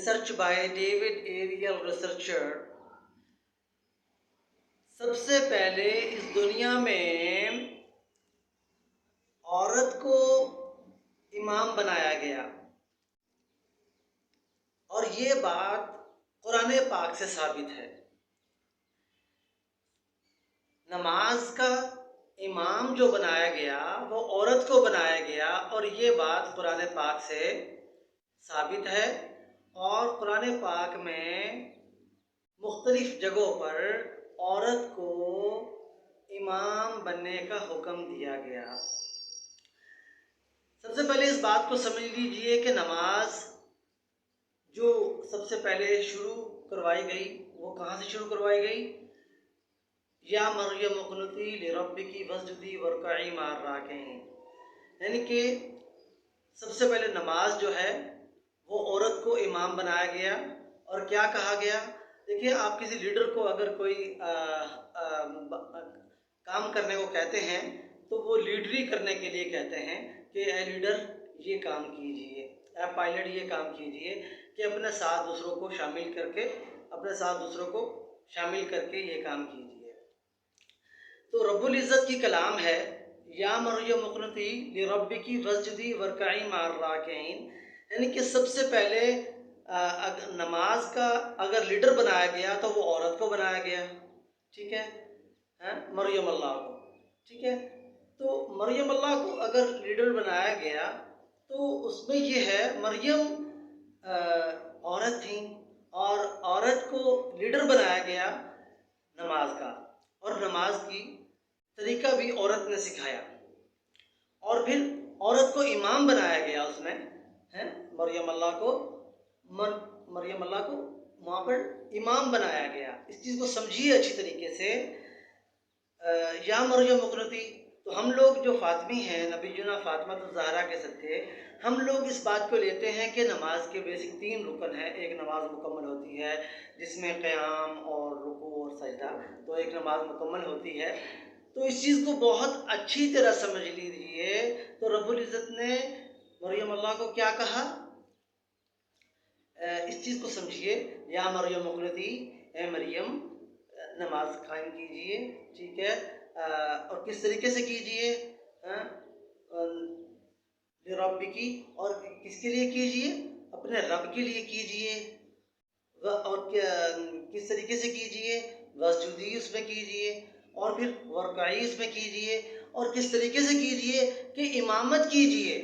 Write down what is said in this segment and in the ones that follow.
research by David Ariel researcher سب سے پہلے اس دنیا میں عورت کو امام بنایا گیا، اور یہ بات قرآن پاک سے ثابت ہے۔ نماز کا امام جو بنایا گیا وہ عورت کو بنایا گیا، اور یہ بات قرآن پاک سے ثابت ہے۔ اور قرآن پاک میں مختلف جگہوں پر عورت کو امام بننے کا حکم دیا گیا۔ سب سے پہلے اس بات کو سمجھ لیجئے کہ نماز جو سب سے پہلے شروع کروائی گئی وہ کہاں سے شروع کروائی گئی؟ یا مریم اقنتی لربکی واسجدی وارکعی مع الراکعین، یعنی کہ سب سے پہلے نماز جو ہے وہ عورت کو امام بنایا گیا۔ اور کیا کہا گیا؟ دیکھیے، آپ کسی لیڈر کو اگر کوئی کام کرنے کو کہتے ہیں تو وہ لیڈری کرنے کے لیے کہتے ہیں کہ اے لیڈر یہ کام کیجئے، اے پائلٹ یہ کام کیجئے، کہ اپنے ساتھ دوسروں کو شامل کر کے یہ کام کیجئے۔ تو رب العزت کی کلام ہے، یا مریم اقنتی لربکی واسجدی وارکعی مع الراکعین، یعنی کہ سب سے پہلے نماز کا اگر لیڈر بنایا گیا تو وہ عورت کو بنایا گیا، ٹھیک ہے، مریم اللہ کو، ٹھیک ہے۔ تو مریم اللہ کو اگر لیڈر بنایا گیا تو اس میں یہ ہے، مریم عورت تھیں، اور عورت کو لیڈر بنایا گیا نماز کا، اور نماز کی طریقہ بھی عورت نے سکھایا، اور پھر عورت کو امام بنایا گیا اس میں، مریم اللہ کو وہاں پر امام بنایا گیا۔ اس چیز کو سمجھیے اچھی طریقے سے۔ یا مریم اقنتی، تو ہم لوگ جو فاطمی ہیں، نبینا فاطمہ الزہرا کے صدقے، ہم لوگ اس بات کو لیتے ہیں کہ نماز کے بیسک 3 رکن ہیں۔ ایک نماز مکمل ہوتی ہے جس میں قیام اور رکوع اور سجدہ، تو ایک نماز مکمل ہوتی ہے۔ تو اس چیز کو بہت اچھی طرح سمجھ لیجیے۔ تو رب العزت نے مریم اللہ کو کیا کہا؟ اس چیز کو سمجھیے، یا مریم اقنتی، اے مریم نماز قائم کیجئے، ٹھیک ہے، اور کس طریقے سے کیجئے؟ رب کی، اور کس کے لیے کیجئے؟ اپنے رب کے لیے کیجئے۔ اور کس طریقے سے کیجئے؟ واسجدی اس میں کیجئے، اور پھر وارکعی اس میں کیجئے، اور کس طریقے سے کیجئے؟ کہ امامت کیجئے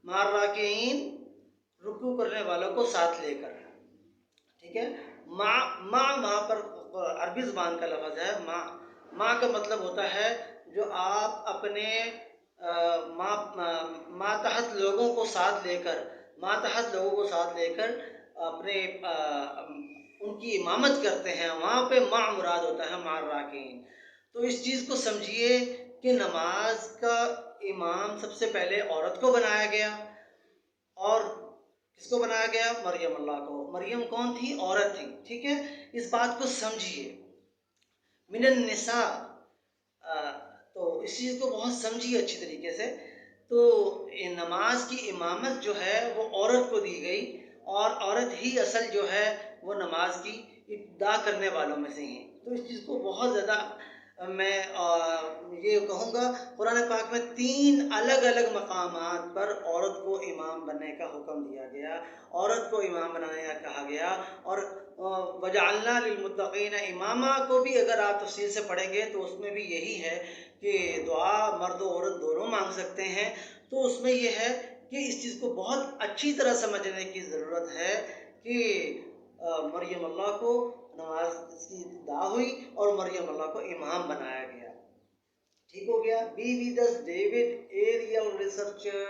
مع الراکعین، رکوع کرنے والوں کو ساتھ لے کر، ٹھیک ہے۔ وہاں پر عربی زبان کا لفظ ہے۔ ماں کا مطلب ہوتا ہے جو آپ اپنے ماتحت لوگوں کو ساتھ لے کر اپنے ان کی امامت کرتے ہیں، وہاں پہ مع مراد ہوتا ہے مع الراکعین۔ تو اس چیز کو سمجھیے کہ نماز کا امام سب سے پہلے عورت کو بنایا گیا، اور کس کو بنایا گیا؟ مریم اللہ کو۔ مریم کون تھی؟ عورت تھی، ٹھیک ہے۔ اس بات کو سمجھیے۔ من النساء، تو اس چیز کو بہت سمجھیے اچھی طریقے سے۔ تو نماز کی امامت جو ہے وہ عورت کو دی گئی، اور عورت ہی اصل جو ہے وہ نماز کی ابتدا کرنے والوں میں سے ہیں۔ تو اس چیز کو بہت زیادہ میں یہ کہوں گا، قرآن پاک میں 3 الگ الگ مقامات پر عورت کو امام بننے کا حکم دیا گیا، عورت کو امام بنانے کا کہا گیا۔ اور وَجَعَلْنَا لِلْمُتَّقِينَ امامہ کو بھی اگر آپ تفصیل سے پڑھیں گے تو اس میں بھی یہی ہے کہ دعا مرد و عورت دونوں مانگ سکتے ہیں۔ تو اس میں یہ ہے کہ اس چیز کو بہت اچھی طرح سمجھنے کی ضرورت ہے کہ مریم اللہ کو نماز کی ابتدا ہوئی اور مریم اللہ کو امام بنایا گیا۔ ٹھیک ہو گیا؟ Be with us David Ariel researcher